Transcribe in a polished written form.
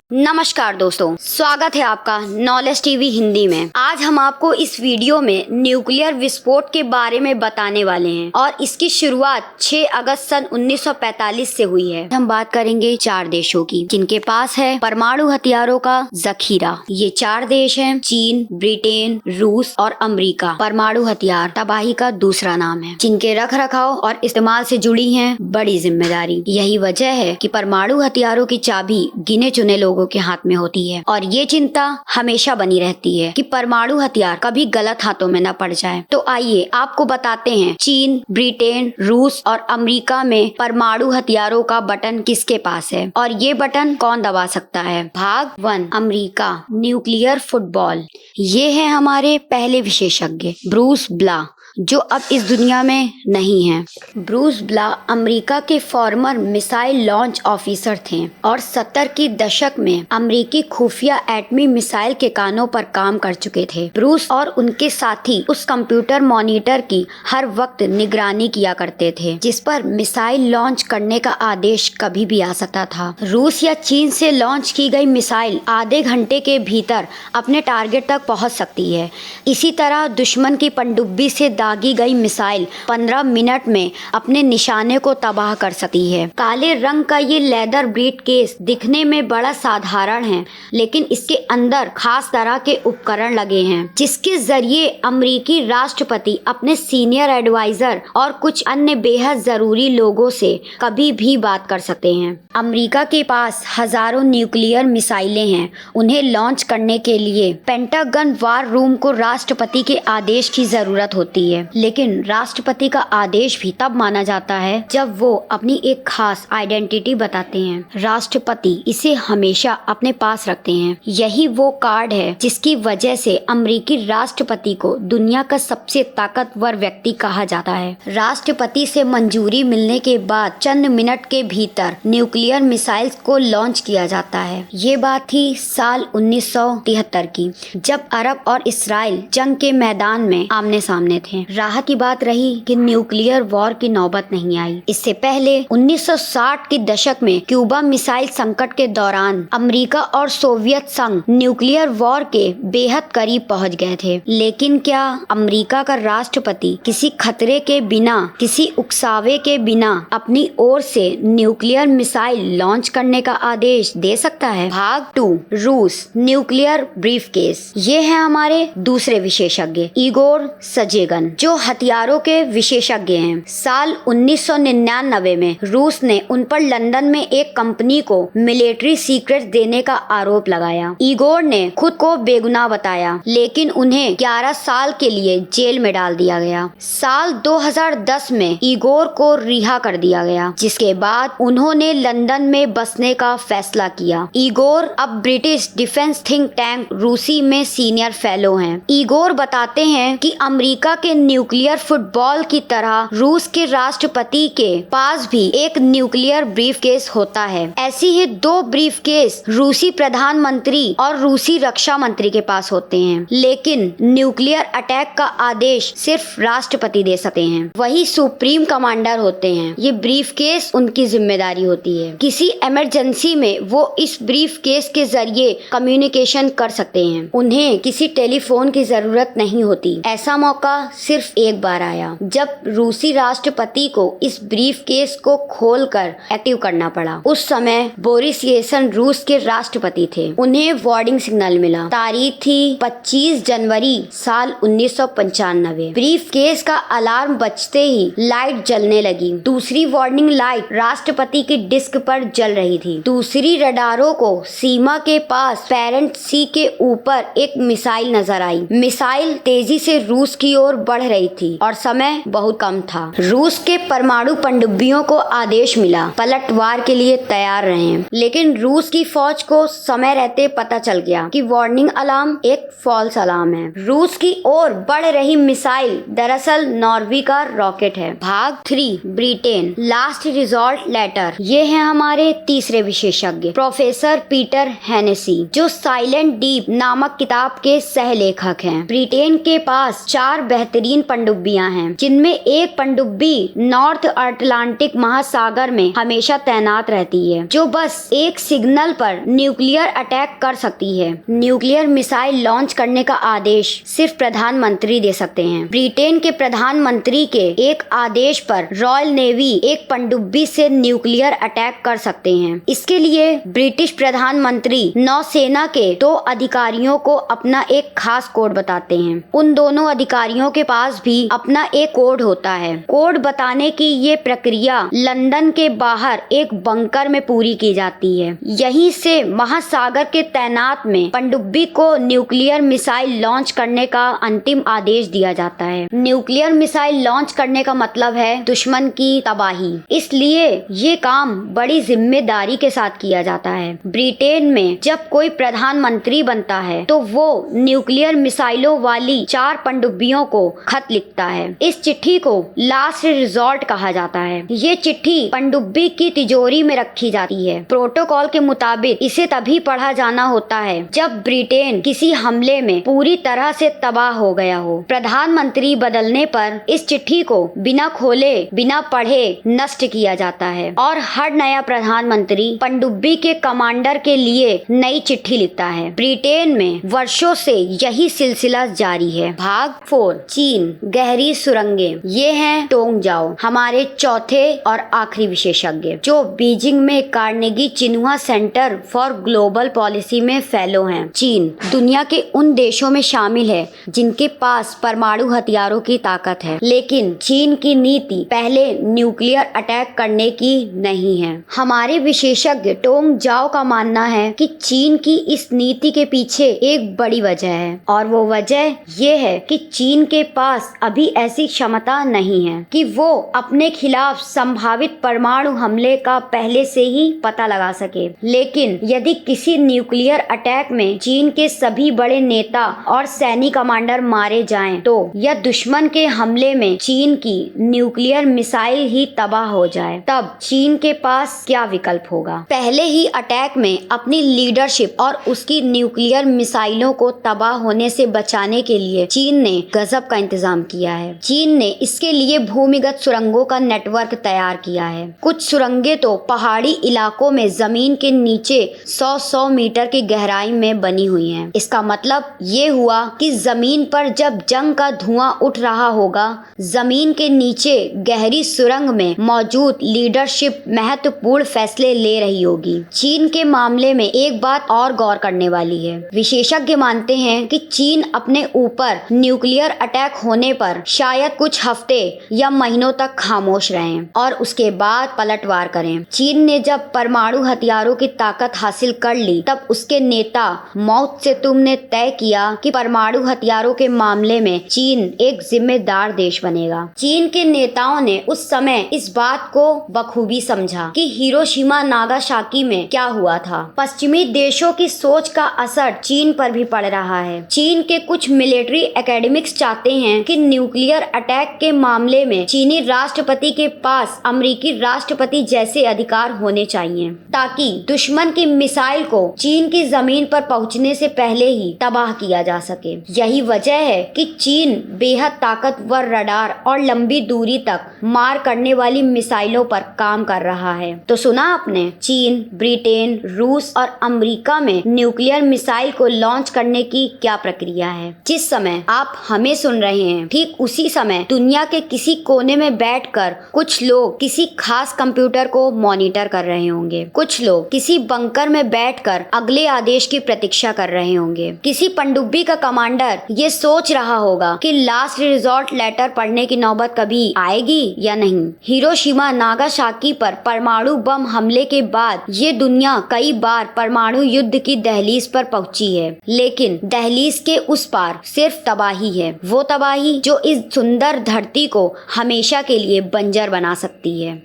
नमस्कार दोस्तों, स्वागत है आपका नॉलेज टीवी हिंदी में। आज हम आपको इस वीडियो में न्यूक्लियर विस्फोट के बारे में बताने वाले हैं और इसकी शुरुआत 6 अगस्त सन 1945 से हुई है। हम बात करेंगे 4 देशों की जिनके पास है परमाणु हथियारों का जखीरा। ये 4 देश हैं, चीन, ब्रिटेन, रूस और अमेरिका। परमाणु हथियार तबाही का दूसरा नाम है, जिनके रख रखाव और इस्तेमाल से जुड़ी है बड़ी जिम्मेदारी। यही वजह है कि परमाणु हथियारों की चाबी गिने चुने लोगों के हाथ में होती है और ये चिंता हमेशा बनी रहती है कि परमाणु हथियार कभी गलत हाथों में न पड़ जाए। तो आइए आपको बताते हैं चीन, ब्रिटेन, रूस और अमेरिका में परमाणु हथियारों का बटन किसके पास है और ये बटन कौन दबा सकता है। भाग 1, अमेरिका, न्यूक्लियर फुटबॉल। ये है हमारे पहले विशेषज्ञ ब्रूस ब्ला, जो अब इस दुनिया में नहीं है। ब्रूस ब्ला अमेरिका के फॉर्मर मिसाइल लॉन्च ऑफिसर थे और 70 की दशक में अमेरिकी खुफिया एटमी मिसाइल के कानों पर काम कर चुके थे। ब्रूस और उनके साथी उस कंप्यूटर मॉनिटर की हर वक्त निगरानी किया करते थे जिस पर मिसाइल लॉन्च करने का आदेश कभी भी आ सकता था। रूस या चीन से लॉन्च की गई मिसाइल आधे घंटे के भीतर अपने टारगेट तक पहुंच सकती है। इसी तरह दुश्मन की पनडुब्बी से दागी गई मिसाइल 15 मिनट में अपने निशाने को तबाह कर सकती है। काले रंग का ये लेदर ब्रीफ केस दिखने में बड़ा साधारण है, लेकिन इसके अंदर खास तरह के उपकरण लगे हैं जिसके जरिए अमेरिकी राष्ट्रपति अपने सीनियर एडवाइजर और कुछ अन्य बेहद जरूरी लोगों से कभी भी बात कर सकते हैं। अमेरिका के पास हजारों न्यूक्लियर मिसाइलें हैं। उन्हें लॉन्च करने के लिए पेंटागन वार रूम को राष्ट्रपति के आदेश की जरूरत होती है, लेकिन राष्ट्रपति का आदेश भी तब माना जाता है जब वो अपनी एक खास आइडेंटिटी बताते हैं। राष्ट्रपति इसे हमेशा अपने पास रखते हैं। यही वो कार्ड है जिसकी वजह से अमेरिकी राष्ट्रपति को दुनिया का सबसे ताकतवर व्यक्ति कहा जाता है। राष्ट्रपति से मंजूरी मिलने के बाद चंद मिनट के भीतर न्यूक्लियर मिसाइल्स को लॉन्च किया जाता है। ये बात थी साल 1973 की, जब अरब और इसराइल जंग के मैदान में आमने सामने थे। राहत की बात रही कि न्यूक्लियर वॉर की नौबत नहीं आई। इससे पहले 1960 के दशक में क्यूबा मिसाइल संकट के दौरान अमेरिका और सोवियत संघ न्यूक्लियर वॉर के बेहद करीब पहुंच गए थे। लेकिन क्या अमेरिका का राष्ट्रपति किसी खतरे के बिना, किसी उकसावे के बिना अपनी ओर से न्यूक्लियर मिसाइल लॉन्च करने का आदेश दे सकता है। भाग 2, रूस, न्यूक्लियर ब्रीफकेस। ये है हमारे दूसरे विशेषज्ञ इगोर सजेगन, जो हथियारों के विशेषज्ञ हैं। साल 1999 में रूस ने उन पर लंदन में एक कंपनी को मिलिट्री सीक्रेट देने का आरोप लगाया। इगोर ने खुद को बेगुनाह बताया, लेकिन उन्हें 11 साल के लिए जेल में डाल दिया गया। साल 2010 में इगोर को रिहा कर दिया गया, जिसके बाद उन्होंने लंदन में बसने का फैसला किया। इगोर अब ब्रिटिश डिफेंस थिंक टैंक रूसी में सीनियर फेलो हैं। इगोर बताते हैं कि अमेरिका के न्यूक्लियर फुटबॉल की तरह रूस के राष्ट्रपति के पास भी एक न्यूक्लियर ब्रीफकेस होता है। ऐसी ही 2 ब्रीफकेस रूसी प्रधानमंत्री और रूसी रक्षा मंत्री के पास होते हैं, लेकिन न्यूक्लियर अटैक का आदेश सिर्फ राष्ट्रपति दे सकते हैं। वही सुप्रीम कमांडर होते हैं। ये ब्रीफकेस उनकी जिम्मेदारी होती है। किसी इमरजेंसी में वो इस ब्रीफकेस के जरिए कम्युनिकेशन कर सकते हैं। उन्हें किसी टेलीफोन की जरूरत नहीं होती। ऐसा मौका सिर्फ एक बार आया जब रूसी राष्ट्रपति को इस ब्रीफकेस को खोलकर एक्टिव करना पड़ा। उस समय बोरिस येल्सिन रूस के राष्ट्रपति थे। उन्हें वार्निंग सिग्नल मिला। तारीख थी 25 जनवरी साल 1995। ब्रीफकेस का अलार्म बजते ही लाइट जलने लगी। दूसरी वार्निंग लाइट राष्ट्रपति की डिस्क पर जल रही थी। दूसरी रडारों को सीमा के पास पेरेंट सी के ऊपर एक मिसाइल नजर आई। मिसाइल तेजी से रूस की ओर बढ़ रही थी और समय बहुत कम था। रूस के परमाणु पनडुब्बियों को आदेश मिला पलटवार के लिए तैयार रहें, लेकिन रूस की फौज को समय रहते पता चल गया कि वार्निंग अलार्म एक फॉल्स अलार्म है। रूस की ओर बढ़ रही मिसाइल दरअसल नॉर्वे का रॉकेट है। भाग 3, ब्रिटेन, लास्ट रिजॉर्ट लेटर। ये है हमारे तीसरे विशेषज्ञ प्रोफेसर पीटर हेनेसी, जो साइलेंट डीप नामक किताब के सह लेखक हैं। ब्रिटेन के पास 4 बेहतरीन बेहतरीन पनडुब्बियां हैं, जिनमें एक पनडुब्बी नॉर्थ अटलांटिक महासागर में हमेशा तैनात रहती है, जो बस एक सिग्नल पर न्यूक्लियर अटैक कर सकती है। न्यूक्लियर मिसाइल लॉन्च करने का आदेश सिर्फ प्रधानमंत्री दे सकते हैं। ब्रिटेन के प्रधानमंत्री के एक आदेश पर रॉयल नेवी एक पनडुब्बी से न्यूक्लियर अटैक कर सकते हैं। इसके लिए ब्रिटिश प्रधानमंत्री नौसेना के 2 अधिकारियों को अपना एक खास कोड बताते हैं। उन दोनों अधिकारियों के पास भी अपना एक कोड होता है। कोड बताने की ये प्रक्रिया लंदन के बाहर एक बंकर में पूरी की जाती है। यहीं से महासागर के तैनात में पनडुब्बी को न्यूक्लियर मिसाइल लॉन्च करने का अंतिम आदेश दिया जाता है। न्यूक्लियर मिसाइल लॉन्च करने का मतलब है दुश्मन की तबाही, इसलिए ये काम बड़ी जिम्मेदारी के साथ किया जाता है। ब्रिटेन में जब कोई प्रधानमंत्री बनता है तो वो न्यूक्लियर मिसाइलों वाली 4 पनडुब्बियों को खत लिखता है। इस चिट्ठी को लास्ट रिजॉर्ट कहा जाता है। ये चिट्ठी पनडुब्बी की तिजोरी में रखी जाती है। प्रोटोकॉल के मुताबिक इसे तभी पढ़ा जाना होता है जब ब्रिटेन किसी हमले में पूरी तरह से तबाह हो गया हो। प्रधानमंत्री बदलने पर इस चिट्ठी को बिना खोले बिना पढ़े नष्ट किया जाता है और हर नया प्रधानमंत्री पनडुब्बी के कमांडर के लिए नई चिट्ठी लिखता है। ब्रिटेन में वर्षों से यही सिलसिला जारी है। भाग 4, चीन, गहरी सुरंगें। ये हैं टोंग जाओ, हमारे चौथे और आखिरी विशेषज्ञ, जो बीजिंग में Carnegie Tsinghua centre for global policy में फेलो हैं। चीन दुनिया के उन देशों में शामिल है जिनके पास परमाणु हथियारों की ताकत है, लेकिन चीन की नीति पहले न्यूक्लियर अटैक करने की नहीं है। हमारे विशेषज्ञ टोंग जाओ का मानना है कि चीन की इस नीति के पीछे एक बड़ी वजह है, और वो वजह ये है कि चीन के पास अभी ऐसी क्षमता नहीं है कि वो अपने खिलाफ संभावित परमाणु हमले का पहले से ही पता लगा सके। लेकिन यदि किसी न्यूक्लियर अटैक में चीन के सभी बड़े नेता और सैनिक कमांडर मारे जाएं, तो या दुश्मन के हमले में चीन की न्यूक्लियर मिसाइल ही तबाह हो जाए, तब चीन के पास क्या विकल्प होगा। पहले ही अटैक में अपनी लीडरशिप और उसकी न्यूक्लियर मिसाइलों को तबाह होने से बचाने के लिए चीन ने गजब का इंतजाम किया है। चीन ने इसके लिए भूमिगत सुरंगों का नेटवर्क तैयार किया है। कुछ सुरंगें तो पहाड़ी इलाकों में जमीन के नीचे 100 मीटर की गहराई में बनी हुई हैं। इसका मतलब ये हुआ कि जमीन पर जब जंग का धुआं उठ रहा होगा, जमीन के नीचे गहरी सुरंग में मौजूद लीडरशिप महत्वपूर्ण फैसले ले रही होगी। चीन के मामले में एक बात और गौर करने वाली है। विशेषज्ञ मानते हैं कि चीन अपने ऊपर न्यूक्लियर अटैक होने पर शायद कुछ हफ्ते या महीनों तक खामोश रहें और उसके बाद पलटवार करें। चीन ने जब परमाणु हथियारों की ताकत हासिल कर ली, तब उसके नेता माओ त्से-तुंग ने तय किया कि परमाणु हथियारों के मामले में चीन एक जिम्मेदार देश बनेगा। चीन के नेताओं ने उस समय इस बात को बखूबी समझा कि हिरोशिमा नागासाकी में क्या हुआ था। पश्चिमी देशों की सोच का असर चीन पर भी पड़ रहा है। चीन के कुछ मिलिट्री एकेडमिक्स चाहते हैं कि न्यूक्लियर अटैक के मामले में चीनी राष्ट्रपति के पास अमेरिकी राष्ट्रपति जैसे अधिकार होने चाहिए, ताकि दुश्मन की मिसाइल को चीन की जमीन पर पहुंचने से पहले ही तबाह किया जा सके। यही वजह है कि चीन बेहद ताकतवर रडार और लंबी दूरी तक मार करने वाली मिसाइलों पर काम कर रहा है। तो सुना आपने, चीन, ब्रिटेन, रूस और अमेरिका में न्यूक्लियर मिसाइल को लॉन्च करने की क्या प्रक्रिया है। जिस समय आप हमें सुन रहे हैं, ठीक उसी समय दुनिया के किसी कोने में बैठकर कुछ लोग किसी खास कंप्यूटर को मॉनिटर कर रहे होंगे। कुछ लोग किसी बंकर में बैठकर अगले आदेश की प्रतीक्षा कर रहे होंगे। किसी पनडुब्बी का कमांडर ये सोच रहा होगा कि लास्ट रिजॉर्ट लेटर पढ़ने की नौबत कभी आएगी या नहीं। हिरोशिमा नागासाकी पर परमाणु बम हमले के बाद ये दुनिया कई बार परमाणु युद्ध की दहलीज पर पहुंची है, लेकिन दहलीज के उस पार सिर्फ तबाही है, वो तबाही जो इस सुंदर धरती को हमेशा के लिए बंजर बना सकती है।